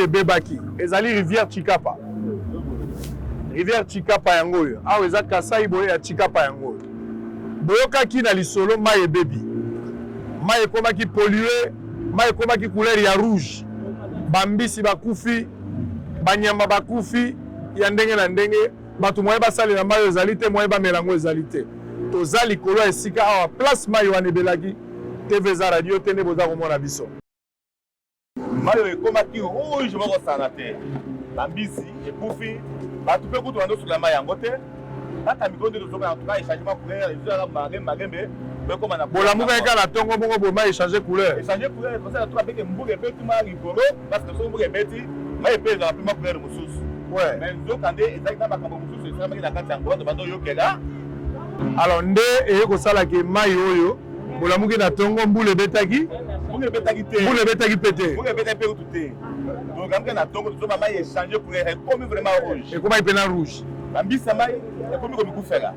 ebebaki ezali rivière Chikapa. Rivière Chikapa yango oyo awa eza Kasai boye ya Chikapa yango oyo boyokaki na lisolo mai ebebi mai ekomaki pollué mai ekomaki couleur ya rouge bambisi bakufi banyama bakufi ya ndenge na ndenge bato moye basalela mai ezali te moye bamelango ezali te toza likolo ya esika awa place mai wana ebelaki TVZ radio te nde boza komona biso mai ekomaki rouge moko sana te bambisi ekufi bato mpe kutu bando sukula mai yango te kaka mikolo nde tozoka en tout cas échangement couleur ezalaka magembe bekoma na bolamuka eka na ntongo moko boye mai échanger couleur kosala to abeke mbuka ebeti mai likolo parce que soki mbuka ebeti mai epe ezala mpe ma couleur mosusu mais nzoka nde ezalaki na makambo mosusu esalamaki na kati yango bato bando oyokela alors nde eye kosalaki mai oyo bolamuki na ntongo mbula ebetaki mbula ebetaki te mbula ebetaki mpe te mbula ebetaki mpe kutu te tolamuki na ntongo tozoba mai échanger couleur ekomi vraiment rouge ekomaki mpe na rouge bambisa mai ekomi komikufela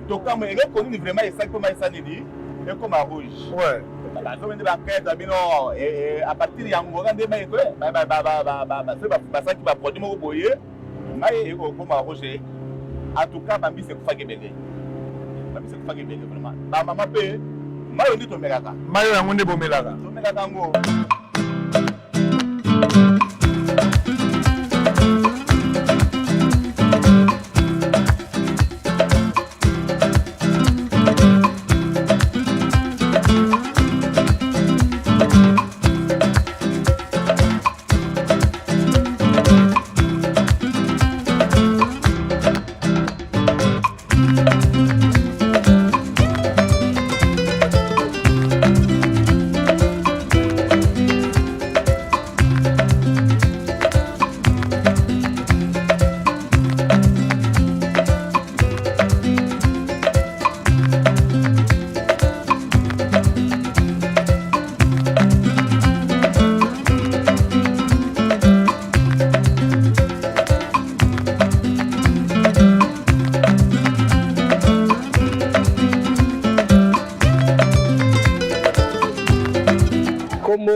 tokamwe eloko nini vraiment esali mpo mai esa nini ekoma rouge bazomi nde bankete bino a partir ya ngonga nde mai basalaki baproduit moko boye mai ekokoma rouge en tout cas bambisa ekufaki ebele vraiment bamama mpe mai oyo nde tomelaka mai oyo yango nde bomelaka yango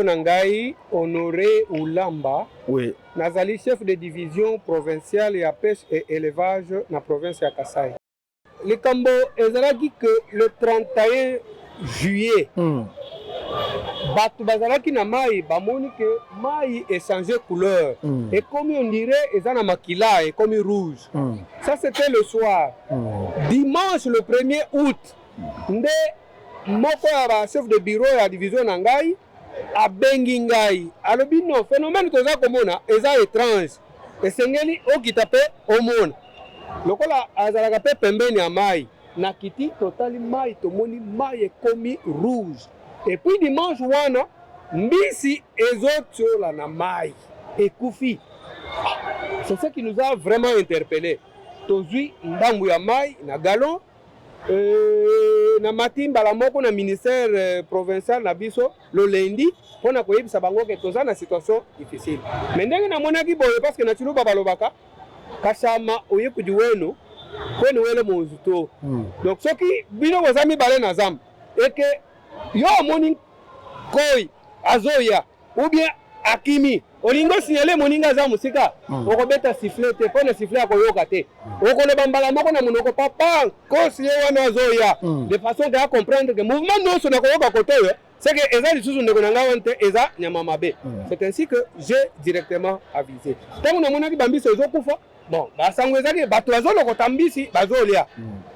Nangai Honoré Oulamba, nazali chef de division provinciale ya pêche et élevage dans la province de Kasai. Le Cambo ezalaki que le 31 juillet, batu bazalaki na mai bamoni que mai est changé couleur et comme on dirait ezana makila et comme rouge. Ça c'était le soir. Dimanche le 1er août, nde moko ya chef de bureau ya division Nangai a bengi ngai alobi no phénomène toza komona eza étrange esengeli okita pe omona lokola azalaka pe pembeni ya mai na kiti totali mai tomoni mai ekomi rouge et puis dimanche wana mbisi ezotiola na mai ekufi. C'est ce qui nous a vraiment interpellé. Tozwi ndambu ya mai na galon na matimba la moko na ministère provincial na biso le lundi pona koyebisa bango ke toza na situation difficile. Mais ndenge na monaki boye parce que na chiluba balobaka kashama oye kudi wenu wele mozuto. Donc soki bino wazami bale na zam et que yo amoni koi azoya ou bien akimi olingo signalé moninga za musika okobeta sifflet te pona sifflet akoyoka te okoloba mbala moko na monoko papa kosi wana azoya de façon de comprendre que mouvement non so na koyoka côté c'est que eza lisusu ndeko na ngawa nte eza nyama mabe. C'est ainsi que j'ai directement avisé tango na monaki bambisi ezokufa bon basango ezaki bato bazolokota mbisi bazolia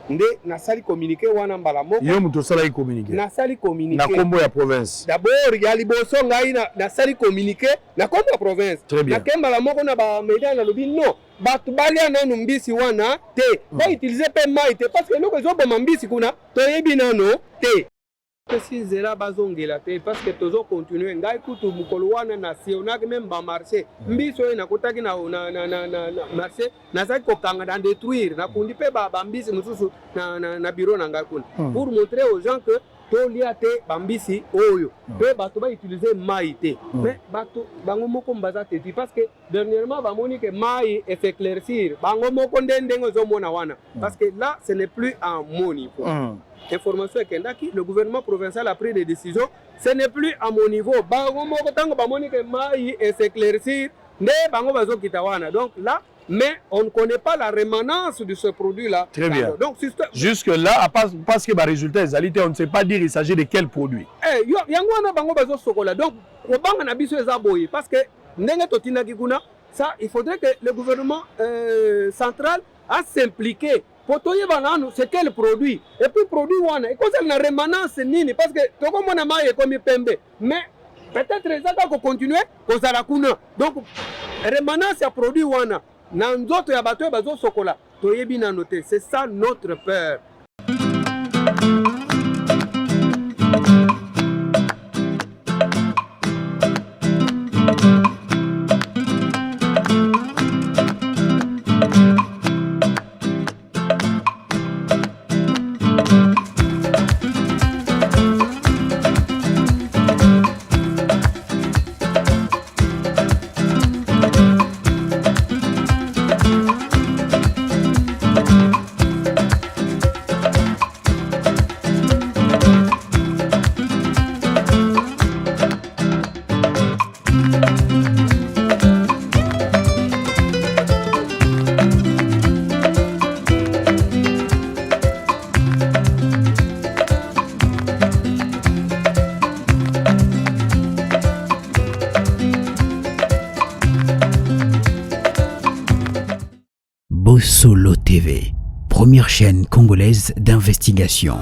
nde nasali communiqué wana mbala moko yo muto sala communiqué nasali communiqué na kombo ya province d'abord ya liboso ngai nasali communiqué na kombo ya province na kembala moko na ba média na lobi non bato balia nanu mbisi wana te ba utiliser pe mai te parce que loko ezoboma mbisi kuna toyebi nano te si zela bazongela te parce que tozo continuer ngai kutu mukolo wana na sionaki même ba marché mbiso na kotaki na marché na zaki kokanga na détruire na kundi pe ba mbisi mususu na bureau na ngai kuna pour montrer aux gens que tolia te bambisi oyo pe bato ba utiliser mai te mais bato bango moko mbaza te parce que dernièrement bamoni que mai et fait éclaircir bango moko ndenge zo mona wana parce que là ce n'est plus en mon niveau. Information kendaki le gouvernement provincial a pris des décisions, ce n'est plus à mon niveau. Bango moko tango bamoni que mai et s'éclaircir ne bango bazo kitawana. Donc là mais on ne connaît pas la rémanence de ce produit-là. Très bien. Donc, jusque-là, parce que les résultats, on ne sait pas dire il s'agit de quel produit. Donc, parce que ça, il faudrait que le gouvernement central a s'impliqué. C'est quel produit? Et puis, produit, il concerne la rémanence, parce que tout le monde a comme pembe. Mais peut-être ça va continuer, donc, rémanence à produit, c'est ça notre peur. Solo TV, première chaîne congolaise d'investigation.